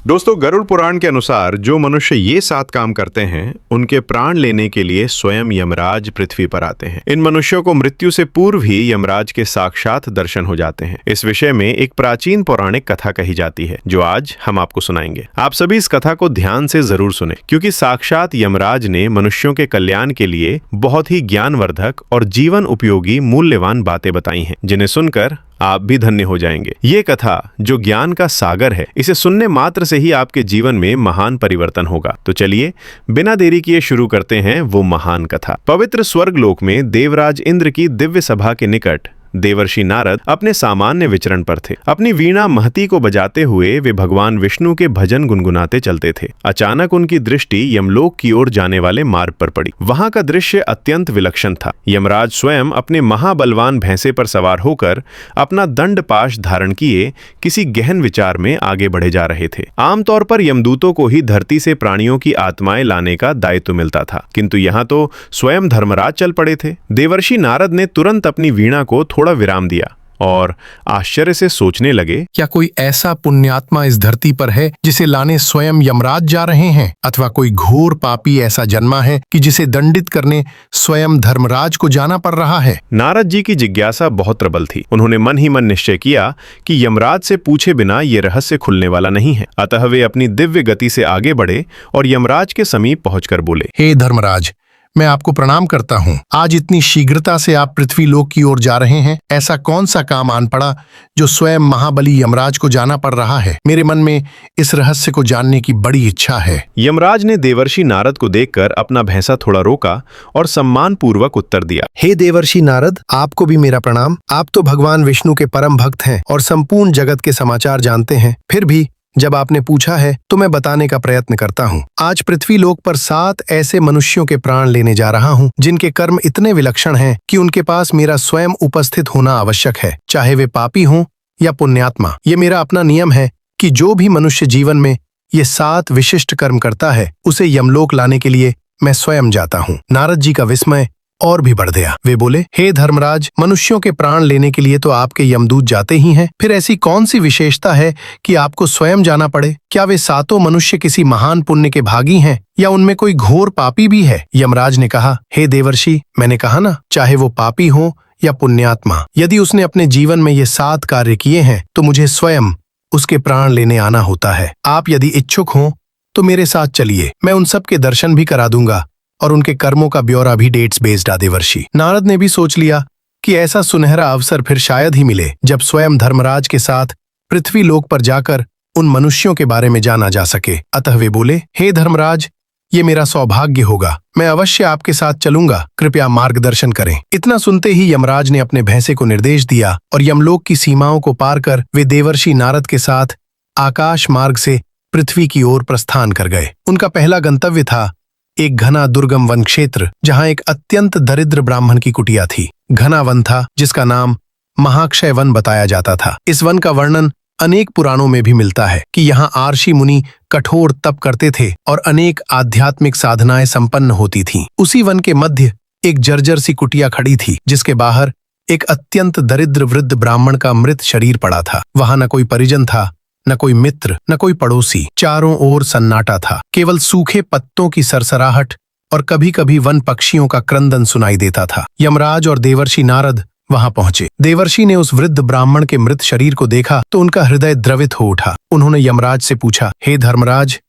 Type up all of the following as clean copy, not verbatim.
दोस्तों, गरुड़ पुराण के अनुसार जो मनुष्य ये 7 काम करते हैं उनके प्राण लेने के लिए स्वयं यमराज पृथ्वी पर आते हैं। इन मनुष्यों को मृत्यु से पूर्व ही यमराज के साक्षात दर्शन हो जाते हैं। इस विषय में एक प्राचीन पौराणिक कथा कही जाती है जो आज हम आपको सुनाएंगे। आप सभी इस कथा को ध्यान से जरूर सुने, क्योंकि साक्षात यमराज ने मनुष्यों के कल्याण के लिए बहुत ही ज्ञानवर्धक और जीवन उपयोगी मूल्यवान बातें बताई हैं, जिन्हें सुनकर आप भी धन्य हो जाएंगे। ये कथा जो ज्ञान का सागर है, इसे सुनने मात्र से ही आपके जीवन में महान परिवर्तन होगा। तो चलिए बिना देरी किए शुरू करते हैं वो महान कथा। पवित्र स्वर्गलोक में देवराज इंद्र की दिव्य सभा के निकट देवर्षि नारद अपने सामान्य विचरण पर थे। अपनी वीणा महती को बजाते हुए वे भगवान विष्णु के भजन गुनगुनाते चलते थे। अचानक उनकी दृष्टि यमलोक की ओर जाने वाले मार्ग पर पड़ी। वहां का दृश्य अत्यंत विलक्षण था। यमराज स्वयं अपने महाबलवान भैंसे पर सवार होकर अपना दंड पाश धारण किए किसी गहन विचार में आगे बढ़े जा रहे थे। आमतौर पर यमदूतों को ही धरती से प्राणियों की आत्माएं लाने का दायित्व मिलता था, किंतु यहाँ तो स्वयं धर्मराज चल पड़े थे। देवर्षि नारद ने तुरंत अपनी वीणा को थोड़ा विराम दिया और आश्चर्य से सोचने लगे, क्या कोई ऐसा पुण्यात्मा इस धरती पर है जिसे लाने स्वयं यमराज जा रहे हैं, अथवा कोई घोर पापी ऐसा जन्मा है कि जिसे दंडित करने स्वयं धर्मराज को जाना पड़ रहा है। नारद जी की जिज्ञासा बहुत प्रबल थी। उन्होंने मन ही मन निश्चय किया कि यमराज से पूछे बिना ये रहस्य खुलने वाला नहीं है। अतः वे अपनी दिव्य गति से आगे बढ़े और यमराज के समीप पहुंचकर बोले, हे धर्मराज, मैं आपको प्रणाम करता हूँ। आज इतनी शीघ्रता से आप पृथ्वी लोक की ओर जा रहे हैं। ऐसा कौन सा काम आन पड़ा जो स्वयं महाबली यमराज को जाना पड़ रहा है? मेरे मन में इस रहस्य को जानने की बड़ी इच्छा है। यमराज ने देवर्षि नारद को देखकर अपना भैंसा थोड़ा रोका और सम्मान पूर्वक उत्तर दिया, हे देवर्षि नारद, आपको भी मेरा प्रणाम। आप तो भगवान विष्णु के परम भक्त हैं और संपूर्ण जगत के समाचार जानते हैं। फिर भी जब आपने पूछा है तो मैं बताने का प्रयत्न करता हूँ। आज पृथ्वी लोक पर 7 ऐसे मनुष्यों के प्राण लेने जा रहा हूँ जिनके कर्म इतने विलक्षण हैं कि उनके पास मेरा स्वयं उपस्थित होना आवश्यक है, चाहे वे पापी हों या पुण्यात्मा। ये मेरा अपना नियम है कि जो भी मनुष्य जीवन में ये 7 विशिष्ट कर्म करता है उसे यमलोक लाने के लिए मैं स्वयं जाता हूँ। नारद जी का विस्मय और भी बढ़ गया। वे बोले, हे धर्मराज, मनुष्यों के प्राण लेने के लिए तो आपके यमदूत जाते ही हैं, फिर ऐसी कौन सी विशेषता है कि आपको स्वयं जाना पड़े? क्या वे 7 मनुष्य किसी महान पुण्य के भागी हैं या उनमें कोई घोर पापी भी है? यमराज ने कहा, हे देवर्षि, मैंने कहा ना, चाहे वो पापी हो या पुण्यात्मा, यदि उसने अपने जीवन में ये 7 कार्य किए हैं तो मुझे स्वयं उसके प्राण लेने आना होता है। आप यदि इच्छुक हो तो मेरे साथ चलिए, मैं उन सब के दर्शन भी करा दूंगा और उनके कर्मों का ब्यौरा भी डेट्स बेस्ड देवर्षि। नारद ने भी सोच लिया कि ऐसा सुनहरा अवसर फिर शायद ही मिले जब स्वयं धर्मराज के साथ पृथ्वी लोक पर जाकर उन मनुष्यों के बारे में जाना जा सके। अतः वे बोले, हे धर्मराज, ये मेरा सौभाग्य होगा, मैं अवश्य आपके साथ चलूंगा, कृपया मार्गदर्शन करें। इतना सुनते ही यमराज ने अपने भैंसे को निर्देश दिया और यमलोक की सीमाओं को पार कर वे देवर्षि नारद के साथ आकाश मार्ग से पृथ्वी की ओर प्रस्थान कर गए। उनका पहला गंतव्य था एक घना दुर्गम वन क्षेत्र, जहां एक अत्यंत दरिद्र ब्राह्मण की कुटिया थी। घना वन था जिसका नाम महाक्षय वन बताया जाता था। इस वन का वर्णन अनेक पुराणों में भी मिलता है कि यहाँ आर्षि मुनि कठोर तप करते थे और अनेक आध्यात्मिक साधनाएं संपन्न होती थीं। उसी वन के मध्य एक जर्जर सी कुटिया खड़ी थी, जिसके बाहर एक अत्यंत दरिद्र वृद्ध ब्राह्मण का मृत शरीर पड़ा था। वहां न कोई परिजन था, न कोई मित्र, न कोई पड़ोसी। चारों ओर सन्नाटा था। केवल सूखे पत्तों की सरसराहट और कभी कभी वन पक्षियों का क्रंदन सुनाई देता था। यमराज और देवर्षि नारद वहां पहुंचे। देवर्षि ने उस वृद्ध ब्राह्मण के मृत शरीर को देखा तो उनका हृदय द्रवित हो उठा। उन्होंने यमराज से पूछा, हे धर्मराज,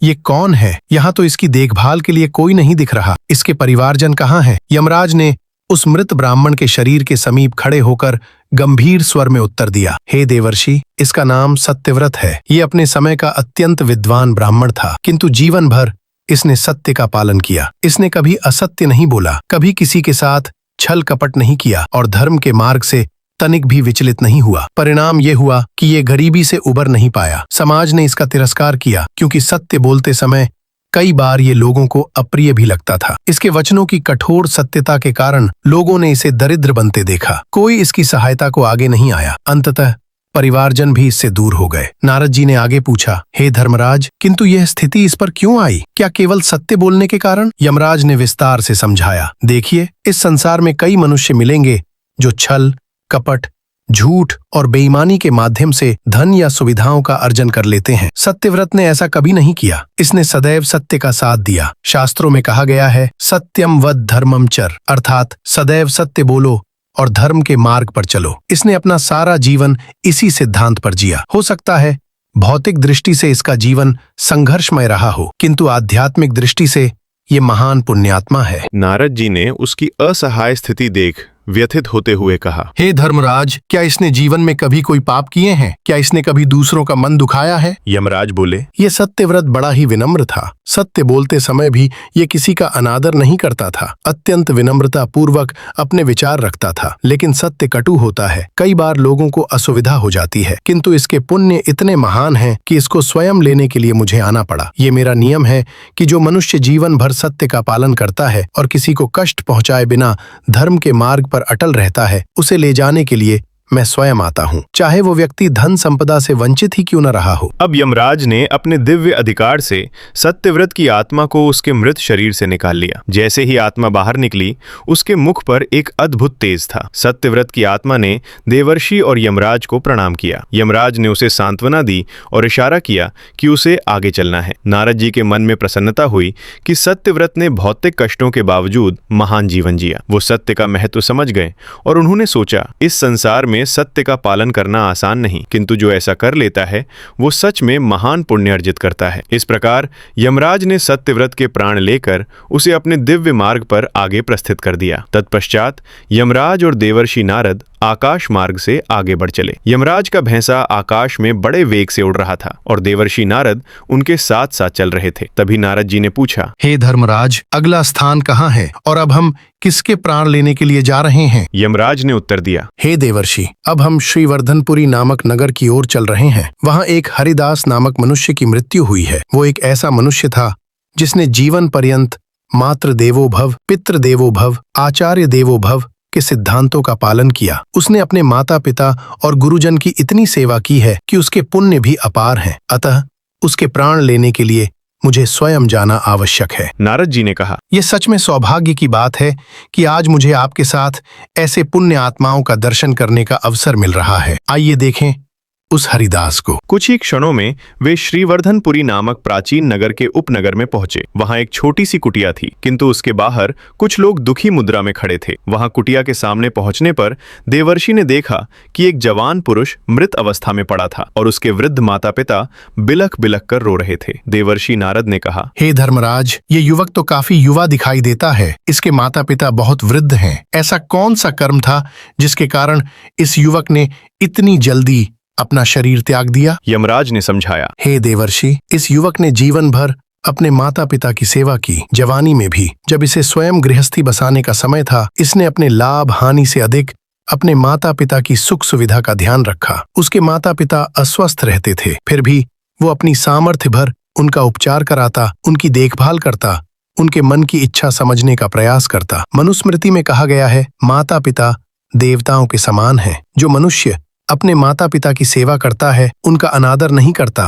ये कौन है? यहाँ तो इसकी देखभाल के लिए कोई नहीं दिख रहा। इसके परिवारजन कहाँ हैं? यमराज ने उस मृत ब्राह्मण के शरीर के समीप खड़े होकर गंभीर स्वर में उत्तर दिया, हे देवर्षि, इसका नाम सत्यव्रत है। ये अपने समय का अत्यंत विद्वान ब्राह्मण था, किंतु जीवन भर इसने सत्य का पालन किया। इसने कभी असत्य नहीं बोला, कभी किसी के साथ छल कपट नहीं किया और धर्म के मार्ग से तनिक भी विचलित नहीं हुआ। परिणाम ये हुआ कि ये गरीबी से उबर नहीं पाया। समाज ने इसका तिरस्कार किया क्योंकि सत्य बोलते समय कई बार ये लोगों को अप्रिय भी लगता था। इसके वचनों की कठोर सत्यता के कारण लोगों ने इसे दरिद्र बनते देखा। कोई इसकी सहायता को आगे नहीं आया। अंततः परिवारजन भी इससे दूर हो गए। नारद जी ने आगे पूछा, हे धर्मराज, किंतु यह स्थिति इस पर क्यों आई? क्या केवल सत्य बोलने के कारण? यमराज ने विस्तार से समझाया, देखिए, इस संसार में कई मनुष्य मिलेंगे जो छल, कपट झूठ और बेईमानी के माध्यम से धन या सुविधाओं का अर्जन कर लेते हैं। सत्यव्रत ने ऐसा कभी नहीं किया। इसने सदैव सत्य का साथ दिया। शास्त्रों में कहा गया है, सत्यम वद धर्मम चर, अर्थात सदैव सत्य बोलो और धर्म के मार्ग पर चलो। इसने अपना सारा जीवन इसी सिद्धांत पर जिया। हो सकता है भौतिक दृष्टि से इसका जीवन संघर्षमय रहा हो, किंतु आध्यात्मिक दृष्टि से ये महान पुण्यात्मा है। नारद जी ने उसकी असहाय स्थिति देख व्यथित होते हुए कहा, हे धर्मराज, क्या इसने जीवन में कभी कोई पाप किए हैं? क्या इसने कभी दूसरों का मन दुखाया है? यमराज बोले, ये सत्यव्रत बड़ा ही विनम्र था। सत्य बोलते समय भी ये किसी का अनादर नहीं करता था। अत्यंत विनम्रता पूर्वक अपने विचार रखता था। लेकिन सत्य कटु होता है, कई बार लोगों को असुविधा हो जाती है, किंतु इसके पुण्य इतने महान हैं कि इसको स्वयं लेने के लिए मुझे आना पड़ा। ये मेरा नियम है कि जो मनुष्य जीवन भर सत्य का पालन करता है और किसी को कष्ट पहुंचाए बिना धर्म के मार्ग पर अटल रहता है, उसे ले जाने के लिए मैं स्वयं आता हूँ, चाहे वो व्यक्ति धन संपदा से वंचित ही क्यों न रहा हो। अब यमराज ने अपने दिव्य अधिकार से सत्यव्रत की आत्मा को उसके मृत शरीर से निकाल लिया। जैसे ही आत्मा बाहर निकली, उसके मुख पर एक अद्भुत तेज था। सत्यव्रत की आत्मा ने देवर्षि और यमराज को प्रणाम किया। यमराज ने उसे सांत्वना दी और इशारा किया कि उसे आगे चलना है। नारद जी के मन में प्रसन्नता हुई कि सत्यव्रत ने भौतिक कष्टों के बावजूद महान जीवन जिया। वो सत्य का महत्व समझ गए और उन्होंने सोचा, इस संसार में सत्य का पालन करना आसान नहीं, किंतु जो ऐसा कर लेता है वो सच में महान पुण्य अर्जित करता है। इस प्रकार यमराज ने सत्यव्रत के प्राण लेकर उसे अपने दिव्य मार्ग पर आगे प्रस्थित कर दिया। तत्पश्चात यमराज और देवर्षि नारद आकाश मार्ग से आगे बढ़ चले। यमराज का भैंसा आकाश में बड़े वेग से उड़ रहा था और देवर्षि नारद उनके साथ साथ चल रहे थे। तभी नारद जी ने पूछा, हे धर्मराज, अगला स्थान कहाँ है और अब हम किसके प्राण लेने के लिए जा रहे हैं? यमराज ने उत्तर दिया, हे देवर्षि, अब हम श्रीवर्धनपुरी नामक नगर की ओर चल रहे हैं। वहाँ एक हरिदास नामक मनुष्य की मृत्यु हुई है। वो एक ऐसा मनुष्य था जिसने जीवन पर्यंत मातृ देवो भव, पितृ देवो भव, आचार्य देवो भव के सिद्धांतों का पालन किया। उसने अपने माता पिता और गुरुजन की इतनी सेवा की है कि उसके पुण्य भी अपार हैं। अतः उसके प्राण लेने के लिए मुझे स्वयं जाना आवश्यक है। नारद जी ने कहा, यह सच में सौभाग्य की बात है कि आज मुझे आपके साथ ऐसे पुण्य आत्माओं का दर्शन करने का अवसर मिल रहा है। आइए देखें उस हरिदास को। कुछ ही क्षणों में वे श्रीवर्धनपुरी नामक प्राचीन नगर के उपनगर में पहुंचे। वहां एक छोटी सी कुटिया थी, किंतु उसके बाहर कुछ लोग दुखी मुद्रा में खड़े थे। वहां कुटिया के सामने पहुंचने पर देवर्षि ने देखा कि एक जवान पुरुष मृत अवस्था में पड़ा था और उसके वृद्ध माता पिता बिलख बिलख कर रो रहे थे। देवर्षि नारद ने कहा, हे धर्मराज, ये युवक तो काफी युवा दिखाई देता है। इसके माता पिता बहुत वृद्ध हैं। ऐसा कौन सा कर्म था जिसके कारण इस युवक ने इतनी जल्दी अपना शरीर त्याग दिया? यमराज ने समझाया, हे देवर्षि, इस युवक ने जीवन भर अपने माता पिता की सेवा की। जवानी में भी जब इसे स्वयं गृहस्थी बसाने का समय था, इसने अपने लाभ हानि से अधिक अपने माता पिता की सुख सुविधा का ध्यान रखा। उसके माता पिता अस्वस्थ रहते थे, फिर भी वो अपनी सामर्थ्य भर उनका उपचार कराता, उनकी देखभाल करता, उनके मन की इच्छा समझने का प्रयास करता। मनुस्मृति में कहा गया है, माता पिता देवताओं के समान हैं। जो मनुष्य अपने माता पिता की सेवा करता है, उनका अनादर नहीं करता,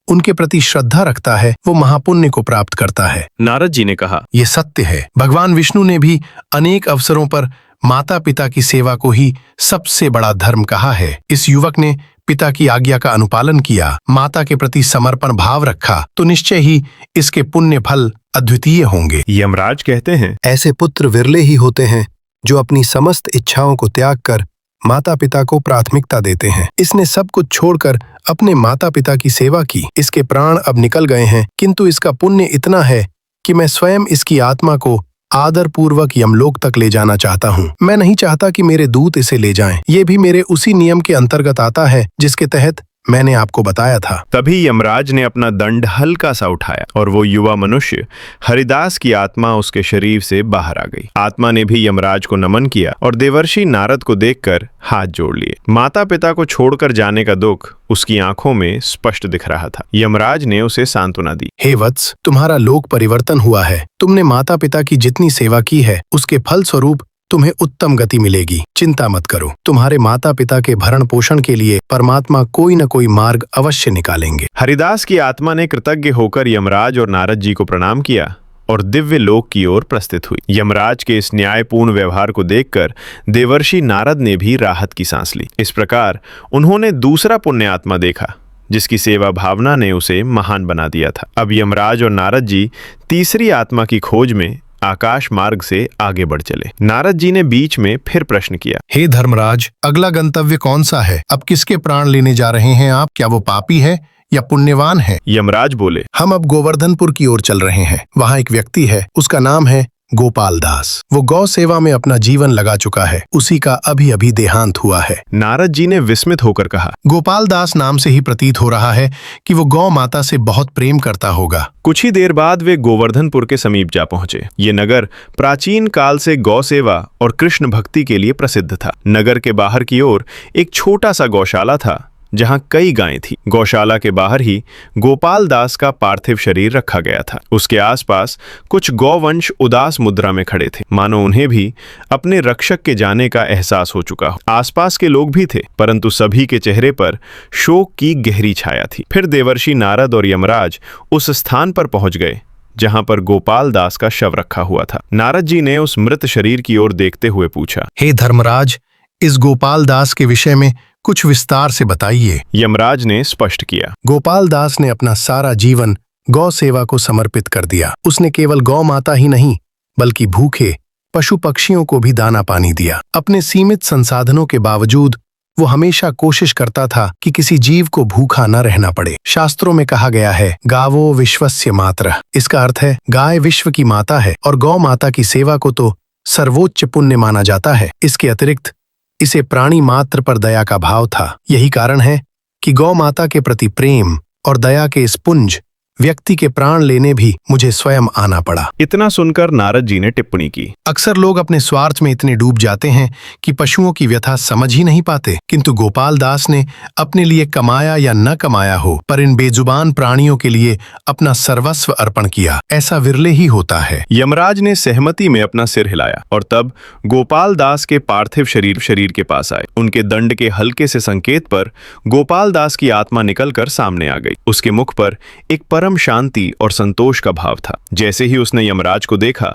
उनके प्रति श्रद्धा रखता है, वो महापुण्य को प्राप्त करता है। नारद जी ने कहा, ये सत्य है। भगवान विष्णु ने भी अनेक अवसरों पर माता पिता की सेवा को ही सबसे बड़ा धर्म कहा है। इस युवक ने पिता की आज्ञा का अनुपालन किया, माता के प्रति समर्पण भाव रखा, तो निश्चय ही इसके पुण्य फल अद्वितीय होंगे। यमराज कहते हैं, ऐसे पुत्र विरले ही होते हैं जो अपनी समस्त इच्छाओं को त्याग कर माता पिता को प्राथमिकता देते हैं। इसने सब कुछ छोड़कर अपने माता पिता की सेवा की। इसके प्राण अब निकल गए हैं, किंतु इसका पुण्य इतना है कि मैं स्वयं इसकी आत्मा को आदर पूर्वक यमलोक तक ले जाना चाहता हूँ। मैं नहीं चाहता कि मेरे दूत इसे ले जाएं। ये भी मेरे उसी नियम के अंतर्गत आता है जिसके तहत मैंने आपको बताया था। तभी यमराज ने अपना दंड हल्का सा उठाया और वो युवा मनुष्य हरिदास की आत्मा उसके शरीर से बाहर आ गई। आत्मा ने भी यमराज को नमन किया और देवर्षि नारद को देखकर हाथ जोड़ लिए। माता पिता को छोड़कर जाने का दुख उसकी आंखों में स्पष्ट दिख रहा था। यमराज ने उसे सांत्वना दी, हे वत्स, तुम्हारा लोक परिवर्तन हुआ है। तुमने माता पिता की जितनी सेवा की है, उसके फल स्वरूप तुम्हें उत्तम गति मिलेगी। चिंता मत करो, तुम्हारे माता पिता के भरण पोषण के लिए परमात्मा कोई न कोई मार्ग अवश्य निकालेंगे। हरिदास की आत्मा ने कृतज्ञ होकर यमराज और नारद जी को प्रणाम किया और दिव्य लोक की ओर प्रस्थित हुई। यमराज के इस न्यायपूर्ण व्यवहार को देखकर देवर्षि नारद ने भी राहत की सांस ली। इस प्रकार उन्होंने दूसरा पुण्यात्मा देखा जिसकी सेवा भावना ने उसे महान बना दिया था। अब यमराज और नारद जी तीसरी आत्मा की खोज में आकाश मार्ग से आगे बढ़ चले। नारद जी ने बीच में फिर प्रश्न किया, हे धर्मराज, अगला गंतव्य कौन सा है? अब किसके प्राण लेने जा रहे हैं आप? क्या वो पापी है या पुण्यवान है? यमराज बोले, हम अब गोवर्धनपुर की ओर चल रहे हैं। वहाँ एक व्यक्ति है, उसका नाम है गोपाल दास। वो गौ सेवा में अपना जीवन लगा चुका है। उसी का अभी अभी देहांत हुआ है। नारद जी ने विस्मित होकर कहा, गोपाल दास नाम से ही प्रतीत हो रहा है कि वो गौ माता से बहुत प्रेम करता होगा। कुछ ही देर बाद वे गोवर्धनपुर के समीप जा पहुंचे। ये नगर प्राचीन काल से गौ सेवा और कृष्ण भक्ति के लिए प्रसिद्ध था। नगर के बाहर की ओर एक छोटा सा गौशाला था जहां कई गायें थी। गौशाला के बाहर ही गोपाल दास का पार्थिव शरीर रखा गया था। उसके आसपास कुछ गौवंश उदास मुद्रा में खड़े थे, मानो उन्हें भी अपने रक्षक के जाने का एहसास हो चुका हो। आसपास के लोग भी थे, परंतु सभी के चेहरे पर शोक की गहरी छाया थी। फिर देवर्षि नारद और यमराज उस स्थान पर पहुंच गए जहां पर गोपाल दास का शव रखा हुआ था। नारद जी ने उस मृत शरीर की ओर देखते हुए पूछा, हे धर्मराज, इस गोपाल दास के विषय में कुछ विस्तार से बताइए। यमराज ने स्पष्ट किया, गोपाल दास ने अपना सारा जीवन गौ सेवा को समर्पित कर दिया। उसने केवल गौ माता ही नहीं बल्कि भूखे पशु पक्षियों को भी दाना पानी दिया। अपने सीमित संसाधनों के बावजूद वो हमेशा कोशिश करता था कि किसी जीव को भूखा न रहना पड़े। शास्त्रों में कहा गया है, गावो विश्वस्य मातरः। इसका अर्थ है गाय विश्व की माता है और गौ माता की सेवा को तो सर्वोच्च पुण्य माना जाता है। इसके अतिरिक्त इसे प्राणी मात्र पर दया का भाव था। यही कारण है कि गौ माता के प्रति प्रेम और दया के इस पुंज व्यक्ति के प्राण लेने भी मुझे स्वयं आना पड़ा। इतना सुनकर नारद जी ने टिप्पणी की, अक्सर लोग अपने स्वार्थ में इतने डूब जाते हैं कि पशुओं की व्यथा समझ ही नहीं पाते, किंतु गोपाल दास ने अपने लिए कमाया या न कमाया हो, पर इन बेजुबान प्राणियों के लिए अपना सर्वस्व अर्पण किया। ऐसा विरले ही होता है। यमराज ने सहमति में अपना सिर हिलाया और तब गोपाल दास के पार्थिव शरीर के पास आए। उनके दंड के हल्के से संकेत पर गोपाल दास की आत्मा निकलकर सामने आ गई। उसके मुख पर एक परम शांति और संतोष का भाव था। जैसे ही उसने यमराज को देखा,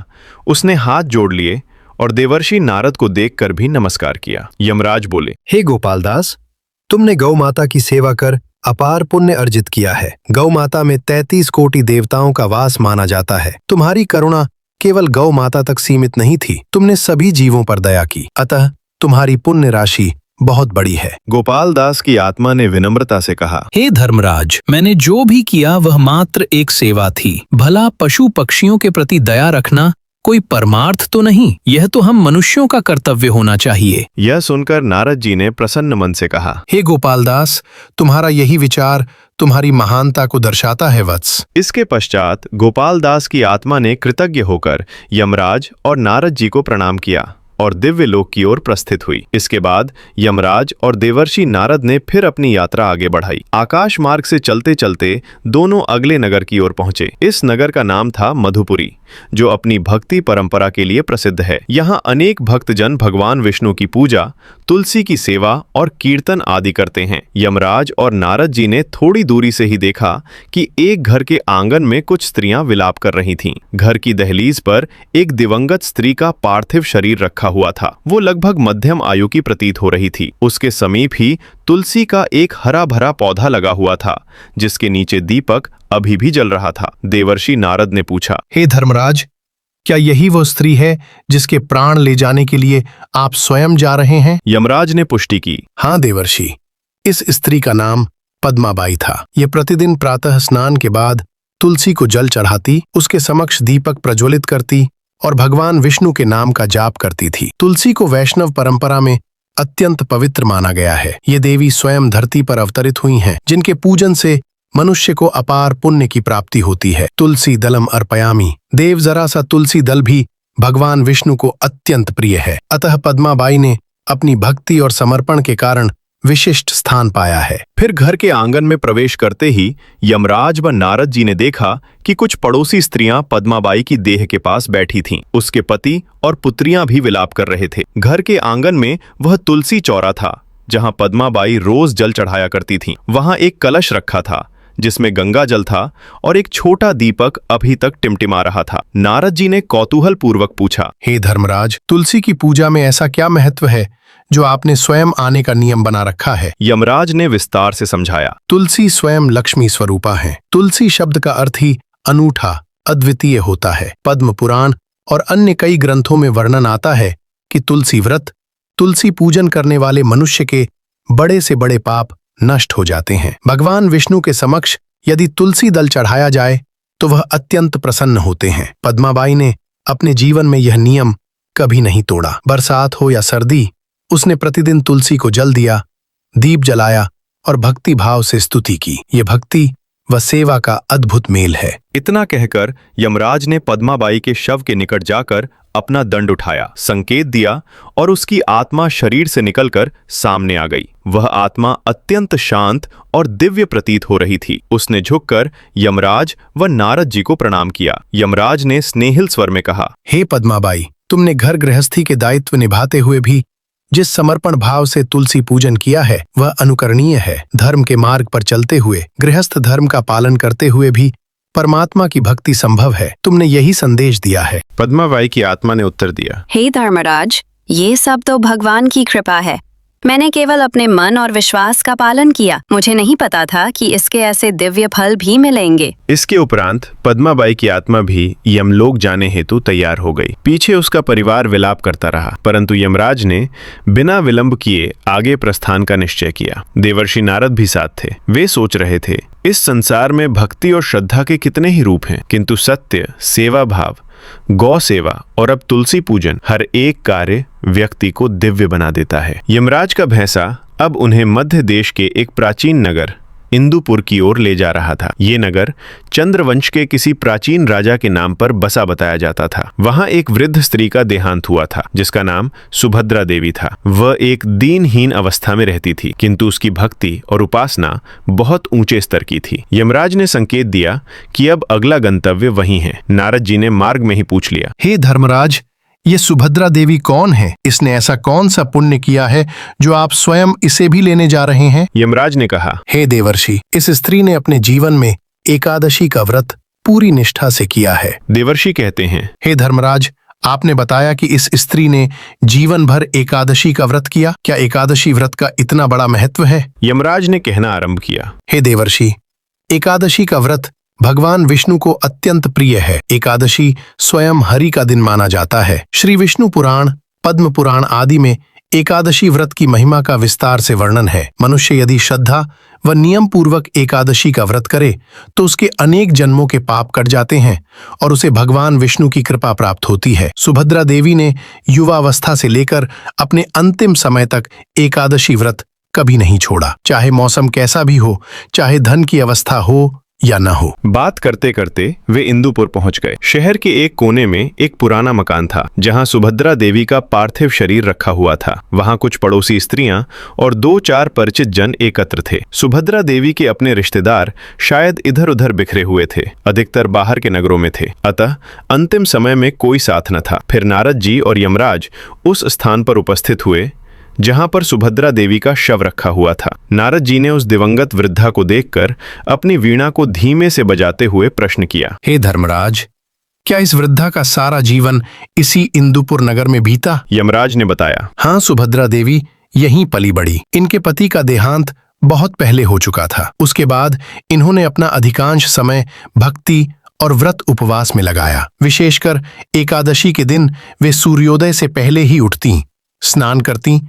उसने हाथ जोड़ लिए और देवर्षि नारद को देखकर भी नमस्कार किया। यमराज बोले, हे गोपाल दास, तुमने गौ माता की सेवा कर अपार पुण्य अर्जित किया है। गौ माता में 33 कोटि देवताओं का वास माना जाता है। तुम्हारी करुणा केवल गौ माता तक सीमित नहीं थी, तुमने सभी जीवों पर दया की, अतः तुम्हारी पुण्य राशि बहुत बड़ी है। गोपाल दास की आत्मा ने विनम्रता से कहा, हे धर्मराज, मैंने जो भी किया वह मात्र एक सेवा थी। भला पशु पक्षियों के प्रति दया रखना कोई परमार्थ तो नहीं, यह तो हम मनुष्यों का कर्तव्य होना चाहिए। यह सुनकर नारद जी ने प्रसन्न मन से कहा, हे गोपाल दास, तुम्हारा यही विचार तुम्हारी महानता को दर्शाता है वत्स। इसके पश्चात गोपाल दास की आत्मा ने कृतज्ञ होकर यमराज और नारद जी को प्रणाम किया और दिव्य लोक की ओर प्रस्थित हुई। इसके बाद यमराज और देवर्षि नारद ने फिर अपनी यात्रा आगे बढ़ाई। आकाश मार्ग से चलते चलते दोनों अगले नगर की ओर पहुंचे। इस नगर का नाम था मधुपुरी, जो अपनी भक्ति परंपरा के लिए प्रसिद्ध है। यहाँ अनेक भक्तजन भगवान विष्णु की पूजा, तुलसी की सेवा और कीर्तन आदि करते हैं। यमराज और नारद जी ने थोड़ी दूरी से ही देखा कि एक घर के आंगन में कुछ स्त्रियां विलाप कर रही थीं। घर की दहलीज पर एक दिवंगत स्त्री का पार्थिव शरीर रखा हुआ था। वो लगभग मध्यम आयु की प्रतीत हो रही थी। उसके समीप ही तुलसी का एक हरा भरा पौधा लगा हुआ था, जिसके नीचे दीपक अभी भी जल रहा था। देवर्षि नारद ने पूछा, हे धर्मराज, क्या यही वो स्त्री है जिसके प्राण ले जाने के लिए आप स्वयं जा रहे हैं? यमराज ने पुष्टि की, हाँ देवर्षि, इस स्त्री का नाम पद्माबाई था। ये प्रतिदिन प्रातः स्नान के बाद तुलसी को जल चढ़ाती, उसके समक्ष दीपक प्रज्वलित करती और भगवान विष्णु के नाम का जाप करती थी। तुलसी को वैष्णव परंपरा में अत्यंत पवित्र माना गया है। ये देवी स्वयं धरती पर अवतरित हुई हैं, जिनके पूजन से मनुष्य को अपार पुण्य की प्राप्ति होती है। तुलसी दलम अर्पयामि। देव जरा सा तुलसी दल भी भगवान विष्णु को अत्यंत प्रिय है, अतः पद्माबाई ने अपनी भक्ति और समर्पण के कारण विशिष्ट स्थान पाया है। फिर घर के आंगन में प्रवेश करते ही यमराज व नारद जी ने देखा कि कुछ पड़ोसी स्त्रियां पद्माबाई की देह के पास बैठी थीं। उसके पति और पुत्रियां भी विलाप कर रहे थे। घर के आंगन में वह तुलसी चौरा था जहां पद्माबाई रोज जल चढ़ाया करती थीं। वहां एक कलश रखा था जिसमें गंगा जल था और एक छोटा दीपक अभी तक टिमटिमा रहा था। नारद जी ने कौतूहल पूर्वक पूछा, हे धर्मराज, तुलसी की पूजा में ऐसा क्या महत्व है जो आपने स्वयं आने का नियम बना रखा है? यमराज ने विस्तार से समझाया। तुलसी स्वयं लक्ष्मी स्वरूपा है। तुलसी शब्द का अर्थ ही अनूठा, अद्वितीय होता है। पद्म पुराण और अन्य कई ग्रंथों में वर्णन आता है कि तुलसी व्रत, तुलसी पूजन करने वाले मनुष्य के बड़े से बड़े पाप नष्ट हो जाते हैं। भगवान विष्णु के समक्ष यदि तुलसी दल चढ़ाया जाए तो वह अत्यंत प्रसन्न होते हैं। पद्माबाई ने अपने जीवन में यह नियम कभी नहीं तोड़ा। बरसात हो या सर्दी, उसने प्रतिदिन तुलसी को जल दिया, दीप जलाया और भक्ति भाव से स्तुति की। ये भक्ति व सेवा का अद्भुत मेल है। इतना कहकर यमराज ने पद्माबाई के शव के निकट जाकर अपना दंड उठाया, संकेत दिया और उसकी आत्मा शरीर से निकलकर सामने आ गई। वह आत्मा अत्यंत शांत और दिव्य प्रतीत हो रही थी। उसने झुककर यमराज व नारद जी को प्रणाम किया। यमराज ने स्नेहिल स्वर में कहा, हे पद्माबाई, तुमने घर गृहस्थी के दायित्व निभाते हुए भी जिस समर्पण भाव से तुलसी पूजन किया है वह अनुकरणीय है। धर्म के मार्ग पर चलते हुए, गृहस्थ धर्म का पालन करते हुए भी परमात्मा की भक्ति संभव है। तुमने यही संदेश दिया है। पद्माबाई की आत्मा ने उत्तर दिया, हे धर्मराज, ये सब तो भगवान की कृपा है। मैंने केवल अपने मन और विश्वास का पालन किया। मुझे नहीं पता था कि इसके ऐसे दिव्य फल भी मिलेंगे। इसके उपरांत पद्माबाई की आत्मा भी यमलोक जाने हेतु तैयार हो गई। पीछे उसका परिवार विलाप करता रहा, परंतु यमराज ने बिना विलंब किए आगे प्रस्थान का निश्चय किया। देवर्षि नारद भी साथ थे। वे सोच रहे थे, इस संसार में भक्ति और श्रद्धा के कितने ही रूप हैं, किंतु सत्य, सेवा भाव, गौ सेवा और अब तुलसी पूजन, हर एक कार्य व्यक्ति को दिव्य बना देता है। यमराज का भैंसा अब उन्हें मध्य देश के एक प्राचीन नगर इंदुपुर की ओर ले जा रहा था। ये नगर चंद्रवंश के किसी प्राचीन राजा के नाम पर बसा बताया जाता था। वहां एक वृद्ध स्त्री का देहांत हुआ था, जिसका नाम सुभद्रा देवी था। वह एक दीनहीन अवस्था में रहती थी, किंतु उसकी भक्ति और उपासना बहुत ऊंचे स्तर की थी। यमराज ने संकेत दिया कि अब अगला गंतव्य वहीं है। नारद जी ने मार्ग में ही पूछ लिया, हे धर्मराज, ये सुभद्रा देवी कौन है? इसने ऐसा कौन सा पुण्य किया है जो आप स्वयं इसे भी लेने जा रहे हैं? यमराज ने कहा, हे देवर्षि, इस स्त्री ने अपने जीवन में एकादशी का व्रत पूरी निष्ठा से किया है। देवर्षि कहते हैं, हे धर्मराज, आपने बताया कि इस स्त्री ने जीवन भर एकादशी का व्रत किया। क्या एकादशी व्रत का इतना बड़ा महत्व है? यमराज ने कहना आरंभ किया, हे देवर्षि, एकादशी का व्रत भगवान विष्णु को अत्यंत प्रिय है। एकादशी स्वयं हरि का दिन माना जाता है। श्री विष्णु पुराण, पद्म पुराण आदि में एकादशी व्रत की महिमा का विस्तार से वर्णन है। मनुष्य यदि श्रद्धा व नियम पूर्वक एकादशी का व्रत करे तो उसके अनेक जन्मों के पाप कट जाते हैं और उसे भगवान विष्णु की कृपा प्राप्त होती है। सुभद्रा देवी ने युवावस्था से लेकर अपने अंतिम समय तक एकादशी व्रत कभी नहीं छोड़ा, चाहे मौसम कैसा भी हो, चाहे धन की अवस्था हो या न हो। बात करते करते वे इंदुपुर पहुंच गए। शहर के एक कोने में एक पुराना मकान था, जहां सुभद्रा देवी का पार्थिव शरीर रखा हुआ था। वहां कुछ पड़ोसी स्त्रियां और 2-4 परिचित जन एकत्र थे। सुभद्रा देवी के अपने रिश्तेदार शायद इधर उधर बिखरे हुए थे, अधिकतर बाहर के नगरों में थे। अतः अंतिम समय में कोई साथ न था। फिर नारद जी और यमराज उस स्थान पर उपस्थित हुए जहां पर सुभद्रा देवी का शव रखा हुआ था। नारद जी ने उस दिवंगत वृद्धा को देखकर अपनी वीणा को धीमे से बजाते हुए प्रश्न किया, हे धर्मराज, क्या इस वृद्धा का सारा जीवन इसी इंदुपुर नगर में बीता? यमराज ने बताया, हाँ, सुभद्रा देवी यहीं पली बड़ी। इनके पति का देहांत बहुत पहले हो चुका था। उसके बाद इन्होंने अपना अधिकांश समय भक्ति और व्रत उपवास में लगाया। विशेषकर एकादशी के दिन वे सूर्योदय से पहले ही उठती, स्नान करती,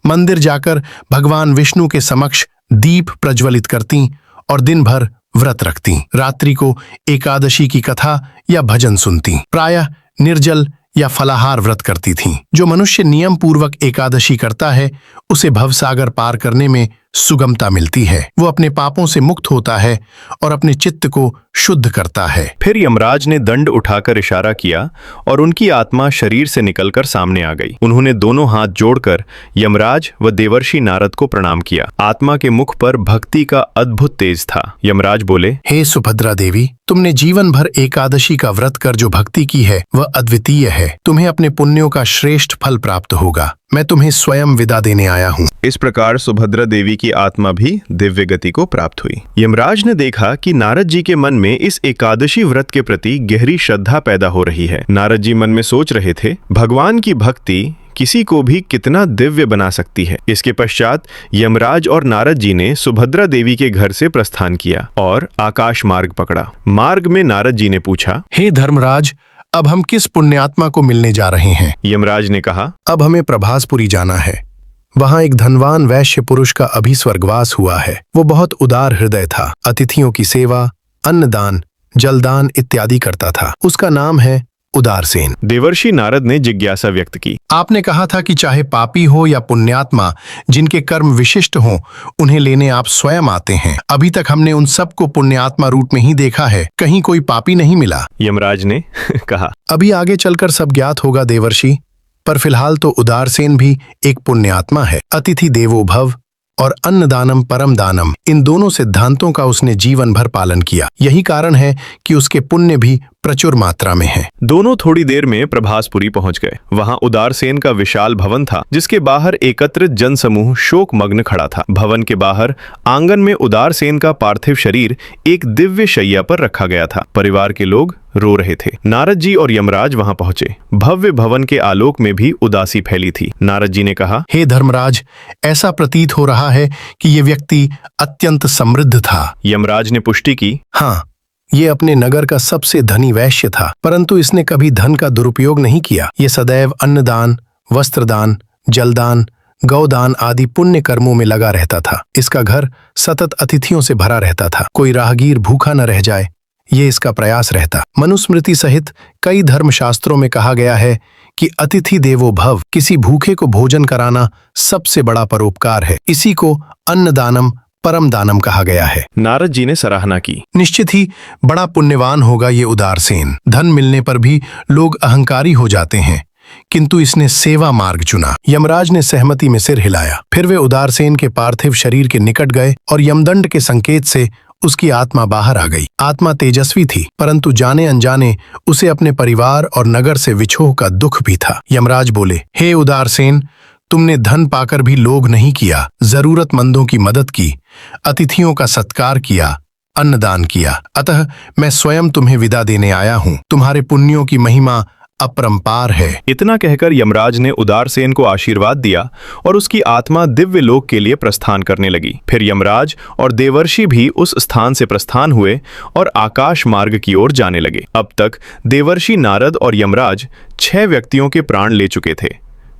मंदिर जाकर भगवान विष्णु के समक्ष दीप प्रज्वलित करती और दिन भर व्रत रखती। रात्रि को एकादशी की कथा या भजन सुनती। प्रायः निर्जल या फलाहार व्रत करती थीं। जो मनुष्य नियम पूर्वक एकादशी करता है उसे भवसागर पार करने में सुगमता मिलती है। वो अपने पापों से मुक्त होता है और अपने चित्त को शुद्ध करता है। फिर यमराज ने दंड उठाकर इशारा किया और उनकी आत्मा शरीर से निकलकर सामने आ गई। उन्होंने दोनों हाथ जोड़कर यमराज व देवर्षि नारद को प्रणाम किया। आत्मा के मुख पर भक्ति का अद्भुत तेज था। यमराज बोले, हे सुभद्रा देवी, तुमने जीवन भर एकादशी का व्रत कर जो भक्ति की है वह अद्वितीय है। तुम्हें अपने पुण्यों का श्रेष्ठ फल प्राप्त होगा। मैं तुम्हें स्वयं विदा देने आया हूँ। इस प्रकार सुभद्रा देवी की आत्मा भी दिव्य गति को प्राप्त हुई। यमराज ने देखा कि नारद जी के मन में इस एकादशी व्रत के प्रति गहरी श्रद्धा पैदा हो रही है। नारद जी मन में सोच रहे थे, भगवान की भक्ति किसी को भी कितना दिव्य बना सकती है। इसके पश्चात यमराज और नारद जी ने सुभद्रा देवी के घर से प्रस्थान किया और आकाश मार्ग पकड़ा। मार्ग में नारद जी ने पूछा, हे धर्मराज, अब हम किस पुण्यात्मा को मिलने जा रहे हैं? यमराज ने कहा, अब हमें प्रभासपुरी जाना है। वहां एक धनवान वैश्य पुरुष का अभी स्वर्गवास हुआ है। वो बहुत उदार हृदय था, अतिथियों की सेवा, अन्नदान, जलदान इत्यादि करता था। उसका नाम है उदारसेन। देवर्षि नारद ने जिज्ञासा व्यक्त की, आपने कहा था कि चाहे पापी हो या पुण्यात्मा, जिनके कर्म विशिष्ट हों, उन्हें लेने आप स्वयं आते हैं। अभी तक हमने उन सबको पुण्यात्मा रूप में ही देखा है, कहीं कोई पापी नहीं मिला। यमराज ने कहा, अभी आगे चलकर सब ज्ञात होगा देवर्षि, पर फिलहाल तो उदारसेन भी एक पुण्यात्मा है। अतिथि देवो भव और अन्नदानम परम दानम, इन दोनों सिद्धांतों का उसने जीवन भर पालन किया। यही कारण है कि उसके पुण्य भी प्रचुर मात्रा में है। दोनों थोड़ी देर में प्रभासपुरी पहुंच गए। वहां उदारसेन का विशाल भवन था, जिसके बाहर एकत्रित जनसमूह शोक मग्न खड़ा था। भवन के बाहर आंगन में उदारसेन का पार्थिव शरीर एक दिव्य शैया पर रखा गया था। परिवार के लोग रो रहे थे। नारद जी और यमराज वहां पहुंचे। भव्य भवन के आलोक में भी उदासी फैली थी। नारद जी ने कहा, हे धर्मराज, ऐसा प्रतीत हो रहा है कि ये व्यक्ति अत्यंत समृद्ध था। यमराज ने पुष्टि की, हाँ, ये अपने नगर का सबसे धनी वैश्य था, परंतु इसने कभी धन का दुरुपयोग नहीं किया। ये सदैव अन्नदान, वस्त्रदान, जलदान, गौदान आदि पुण्य कर्मों में लगा रहता था। इसका घर सतत अतिथियों से भरा रहता था। कोई राहगीर भूखा न रह जाए, ये इसका प्रयास रहता। मनुस्मृति सहित कई धर्मशास्त्रों में कहा गया है कि अतिथि देवो भव, किसी भूखे को भोजन कराना सबसे बड़ा परोपकार है। इसी को अन्नदानम परम दानम कहा गया है। नारद जी ने सराहना की, निश्चित ही बड़ा पुण्यवान होगा ये उदारसेन। धन मिलने पर भी लोग अहंकारी हो जाते हैं, किंतु इसने सेवा मार्ग चुना। यमराज ने सहमति में सिर हिलाया। फिर वे उदारसेन के पार्थिव शरीर के निकट गए और यमदंड के संकेत से उसकी आत्मा बाहर आ गई। आत्मा तेजस्वी थी, परंतु जाने अनजाने उसे अपने परिवार और नगर से विछोह का दुख भी था। यमराज बोले, हे उदारसेन, तुमने धन पाकर भी लोभ नहीं किया, जरूरतमंदों की मदद की, अतिथियों का सत्कार किया, अन्नदान किया। अतः मैं स्वयं तुम्हें विदा देने आया हूँ। तुम्हारे पुण्यों की महिमा अपरंपार है। इतना कहकर यमराज ने उदारसेन को आशीर्वाद दिया और उसकी आत्मा दिव्य लोक के लिए प्रस्थान करने लगी। फिर यमराज और देवर्षि भी उस स्थान से प्रस्थान हुए और आकाश मार्ग की ओर जाने लगे। अब तक देवर्षि नारद और यमराज 6 व्यक्तियों के प्राण ले चुके थे,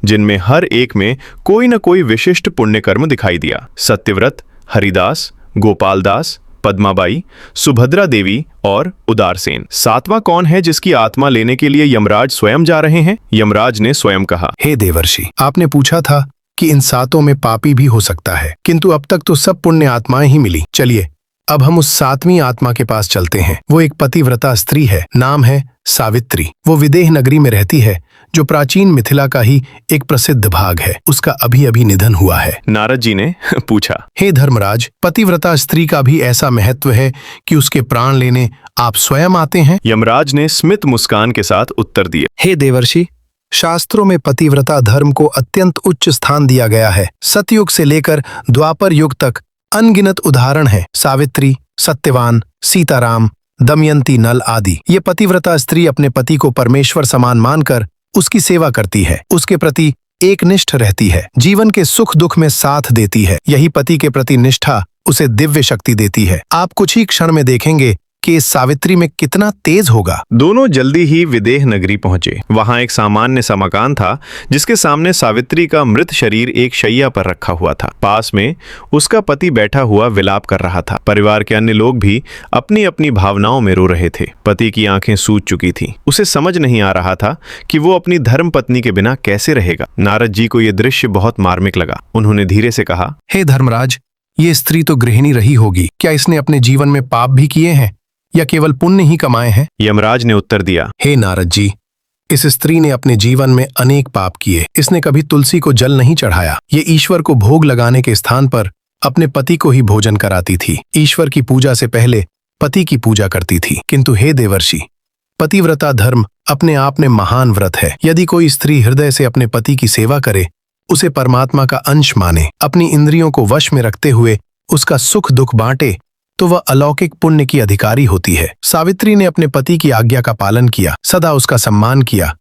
जिनमें हर एक में कोई न कोई विशिष्ट पुण्य कर्म दिखाई दिया। सत्यव्रत, हरिदास, गोपालदास, पद्माबाई, सुभद्रा देवी और उदारसेन। 7वां कौन है जिसकी आत्मा लेने के लिए यमराज स्वयं जा रहे हैं? यमराज ने स्वयं कहा, हे देवर्षि, आपने पूछा था कि इन 7 में पापी भी हो सकता है, किंतु अब तक तो सब पुण्य आत्माएं ही मिली। चलिए अब हम उस 7वीं आत्मा के पास चलते हैं। वो एक पतिव्रता स्त्री है, नाम है सावित्री। वो विदेह नगरी में रहती है, जो प्राचीन मिथिला का ही एक प्रसिद्ध भाग है। उसका अभी अभी निधन हुआ है। नारद जी ने पूछा, हे धर्मराज, पतिव्रता स्त्री का भी ऐसा महत्व है कि उसके प्राण लेने आप स्वयं आते हैं? यमराज ने स्मित मुस्कान के साथ उत्तर दिया, हे देवर्षि, शास्त्रों में पतिव्रता धर्म को अत्यंत उच्च स्थान दिया गया है। सतयुग से लेकर द्वापर युग तक अनगिनत उदाहरण हैं। सावित्री, सत्यवान, सीताराम, दमयंती, नल आदि। ये पतिव्रता स्त्री अपने पति को परमेश्वर समान मानकर उसकी सेवा करती है, उसके प्रति एकनिष्ठ रहती है, जीवन के सुख दुख में साथ देती है। यही पति के प्रति निष्ठा उसे दिव्य शक्ति देती है। आप कुछ ही क्षण में देखेंगे कि इस सावित्री में कितना तेज होगा। दोनों जल्दी ही विदेह नगरी पहुंचे। वहां एक सामान्य सा मकान था, जिसके सामने सावित्री का मृत शरीर एक शैया पर रखा हुआ था। पास में उसका पति बैठा हुआ विलाप कर रहा था। परिवार के अन्य लोग भी अपनी अपनी भावनाओं में रो रहे थे। पति की आंखें सूज चुकी थीं। उसे समझ नहीं आ रहा था कि वो अपनी धर्म पत्नी के बिना कैसे रहेगा। नारद जी को यह दृश्य बहुत मार्मिक लगा। उन्होंने धीरे से कहा, हे धर्मराज, ये स्त्री तो गृहिणी रही होगी। क्या इसने अपने जीवन में पाप भी किए हैं या केवल पुण्य ही कमाए हैं? यमराज ने उत्तर दिया, हे नारद जी, इस स्त्री ने अपने जीवन में अनेक पाप किए। इसने कभी तुलसी को जल नहीं चढ़ाया। ये ईश्वर को भोग लगाने के स्थान पर अपने पति को ही भोजन कराती थी। ईश्वर की पूजा से पहले पति की पूजा करती थी। किंतु हे देवर्षि, पतिव्रता धर्म अपने आप में महान व्रत है। यदि कोई स्त्री हृदय से अपने पति की सेवा करे उसे परमात्मा का अंश माने, अपनी इंद्रियों को वश में रखते हुए उसका सुख दुख बांटे, तो वह अलौकिक पुण्य की अधिकारी होती है। सावित्री ने अपने पति की आज्ञा का पालन किया, सदा उसका सम्मान किया,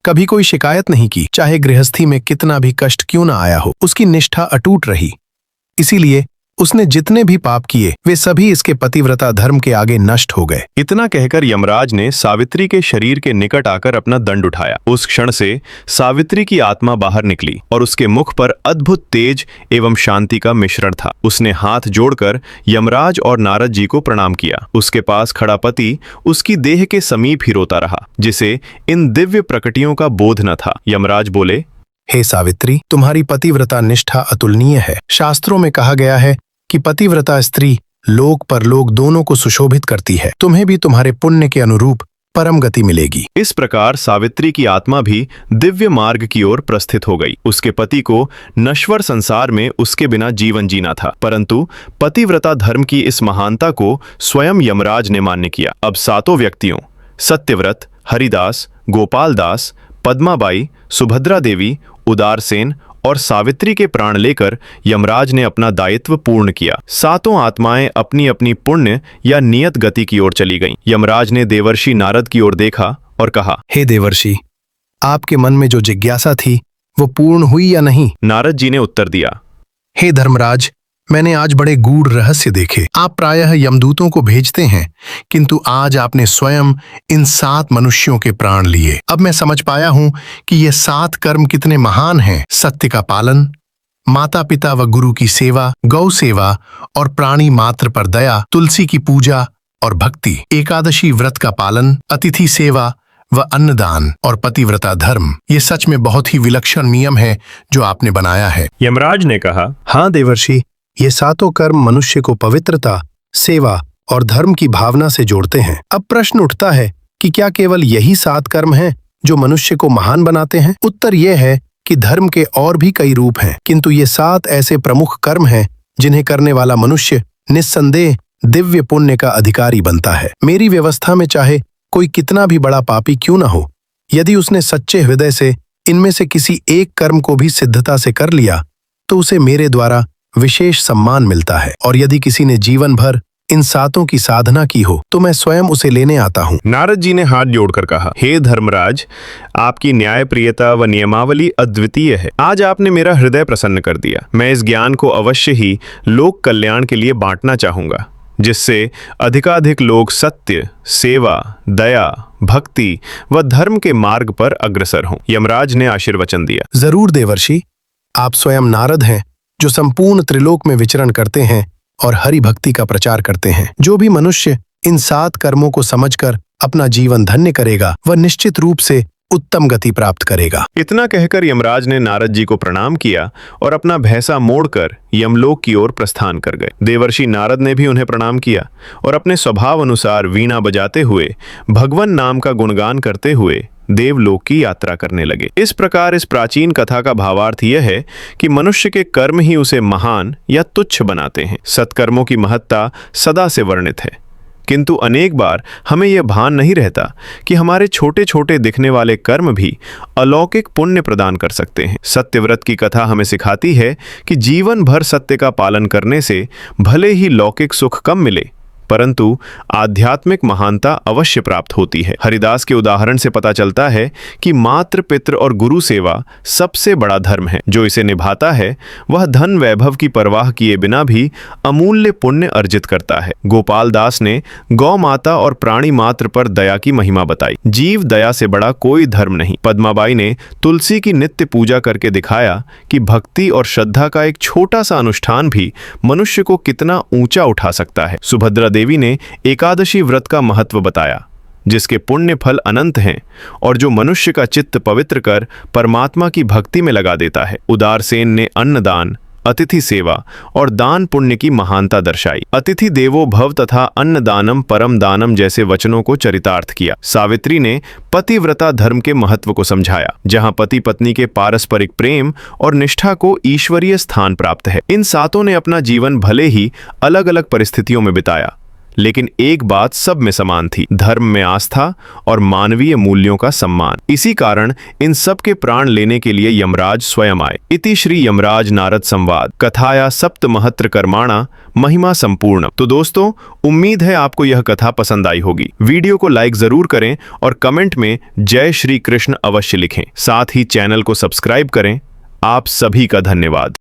कभी कोई शिकायत नहीं की, चाहे गृहस्थी में कितना भी कष्ट क्यों ना आया हो। उसकी निष्ठा अटूट रही, इसीलिए उसने जितने भी पाप किए वे सभी इसके पतिव्रता धर्म के आगे नष्ट हो गए। इतना कहकर यमराज ने सावित्री के शरीर के निकट आकर अपना दंड उठाया। उस क्षण से सावित्री की आत्मा बाहर निकली और उसके मुख पर अद्भुत तेज एवं शांति का मिश्रण था। उसने हाथ जोड़कर यमराज और नारद जी को प्रणाम किया। उसके पास खड़ा पति उसकी देह के समीप ही रोता रहा, जिसे इन दिव्य प्रकटियों का बोध न था। यमराज बोले, हे सावित्री, तुम्हारी पतिव्रता निष्ठा अतुलनीय है। शास्त्रों में कहा गया है कि पतिव्रता स्त्री लोक परलोक दोनों को सुशोभित करती है। तुम्हें भी तुम्हारे पुण्य के अनुरूप परम गति मिलेगी। इस प्रकार सावित्री की आत्मा भी दिव्य मार्ग की ओर प्रस्थित हो गई। उसके पति को नश्वर संसार में उसके बिना जीवन जीना था, परंतु पतिव्रता धर्म की इस महानता को स्वयं यमराज ने मान्य किया। अब सातों व्यक्तियों सत्यव्रत, हरिदास, गोपालदास, पद्माबाई, सुभद्रा देवी, उदारसेन और सावित्री के प्राण लेकर यमराज ने अपना दायित्व पूर्ण किया। सातों आत्माएं अपनी अपनी पुण्य या नियत गति की ओर चली गईं। यमराज ने देवर्षि नारद की ओर देखा और कहा, हे देवर्षि, आपके मन में जो जिज्ञासा थी वो पूर्ण हुई या नहीं? नारद जी ने उत्तर दिया, हे धर्मराज, मैंने आज बड़े गूढ़ रहस्य देखे। आप प्रायः यमदूतों को भेजते हैं, किंतु आज आपने स्वयं इन 7 मनुष्यों के प्राण लिए। अब मैं समझ पाया हूं कि ये 7 कर्म कितने महान हैं। सत्य का पालन, माता पिता व गुरु की सेवा, गौ सेवा और प्राणी मात्र पर दया, तुलसी की पूजा और भक्ति, एकादशी व्रत का पालन, अतिथि सेवा व अन्नदान और पतिव्रता धर्म। ये सच में बहुत ही विलक्षण नियम है जो आपने बनाया है। यमराज ने कहा, हाँ देवर्षि, ये सातों कर्म मनुष्य को पवित्रता, सेवा और धर्म की भावना से जोड़ते हैं। अब प्रश्न उठता है कि क्या केवल यही 7 कर्म हैं जो मनुष्य को महान बनाते हैं? उत्तर यह है कि धर्म के और भी कई रूप हैं, किंतु ये 7 ऐसे प्रमुख कर्म हैं जिन्हें करने वाला मनुष्य निस्संदेह दिव्य पुण्य का अधिकारी बनता है। मेरी व्यवस्था में चाहे कोई कितना भी बड़ा पापी क्यों न हो, यदि उसने सच्चे हृदय से इनमें से किसी एक कर्म को भी सिद्धता से कर लिया तो उसे मेरे द्वारा विशेष सम्मान मिलता है। और यदि किसी ने जीवन भर इन 7 की साधना की हो तो मैं स्वयं उसे लेने आता हूँ। नारद जी ने हाथ जोड़कर कहा, हे धर्मराज, आपकी न्यायप्रियता व नियमावली अद्वितीय है। आज आपने मेरा हृदय प्रसन्न कर दिया। मैं इस ज्ञान को अवश्य ही लोक कल्याण के लिए बांटना चाहूंगा, जिससे अधिकाधिक लोग सत्य, सेवा, दया, भक्ति व धर्म के मार्ग पर अग्रसर हों। यमराज ने आशीर्वचन दिया। जरूर देवर्षि, आप स्वयं नारद हैं जो संपूर्ण त्रिलोक में विचरण करते हैं और हरि भक्ति का प्रचार करते हैं। जो भी मनुष्य इन 7 कर्मों को समझकर अपना जीवन धन्य करेगा वह निश्चित रूप से उत्तम गति प्राप्त करेगा। इतना कहकर यमराज ने नारद जी को प्रणाम किया और अपना भैंसा मोड़कर यमलोक की ओर प्रस्थान कर गए। देवर्षि नारद ने भी उन्हें प्रणाम किया और अपने स्वभाव अनुसार वीणा बजाते हुए भगवान नाम का गुणगान करते हुए देवलोक की यात्रा करने लगे। इस प्रकार इस प्राचीन कथा का भावार्थ यह है कि मनुष्य के कर्म ही उसे महान या तुच्छ बनाते हैं। सत्कर्मों की महत्ता सदा से वर्णित है, किंतु अनेक बार हमें यह भान नहीं रहता कि हमारे छोटे छोटे दिखने वाले कर्म भी अलौकिक पुण्य प्रदान कर सकते हैं। सत्यव्रत की कथा हमें सिखाती है कि जीवन भर सत्य का पालन करने से भले ही लौकिक सुख कम मिले, परंतु आध्यात्मिक महानता अवश्य प्राप्त होती है। हरिदास के उदाहरण से पता चलता है कि मातृ, पितृ और गुरु सेवा सबसे बड़ा धर्म है। जो इसे निभाता है वह धन वैभव की परवाह किए बिना भी अमूल्य पुण्य अर्जित करता है। गोपाल दास ने गौ माता और प्राणी मात्र पर दया की महिमा बताई। जीव दया से बड़ा कोई धर्म नहीं। पद्माबाई ने तुलसी की नित्य पूजा करके दिखाया कि भक्ति और श्रद्धा का एक छोटा सा अनुष्ठान भी मनुष्य को कितना ऊंचा उठा सकता है। सुभद्रा देवी ने एकादशी व्रत का महत्व बताया, जिसके पुण्य फल अनंत हैं और जो मनुष्य का चित्त पवित्र कर परमात्मा की भक्ति में लगा देता है। उदारसेन ने अन्नदान, अतिथि सेवा और दान पुण्य की महानता दर्शाई। अतिथि देवो भव तथा अन्नदानम परम दानम जैसे वचनों को चरितार्थ किया। सावित्री ने पतिव्रता धर्म के महत्व को समझाया, जहां पति पत्नी के पारस्परिक प्रेम और निष्ठा को ईश्वरीय स्थान प्राप्त है। इन सातों ने अपना जीवन भले ही अलग अलग परिस्थितियों में बिताया, लेकिन एक बात सब में समान थी, धर्म में आस्था और मानवीय मूल्यों का सम्मान। इसी कारण इन सब के प्राण लेने के लिए यमराज स्वयं आए। इति श्री यमराज नारद संवाद कथाया सप्त महत्र कर्माणा महिमा संपूर्ण। तो दोस्तों, उम्मीद है आपको यह कथा पसंद आई होगी। वीडियो को लाइक जरूर करें और कमेंट में जय श्री कृष्ण अवश्य लिखें। साथ ही चैनल को सब्सक्राइब करें। आप सभी का धन्यवाद।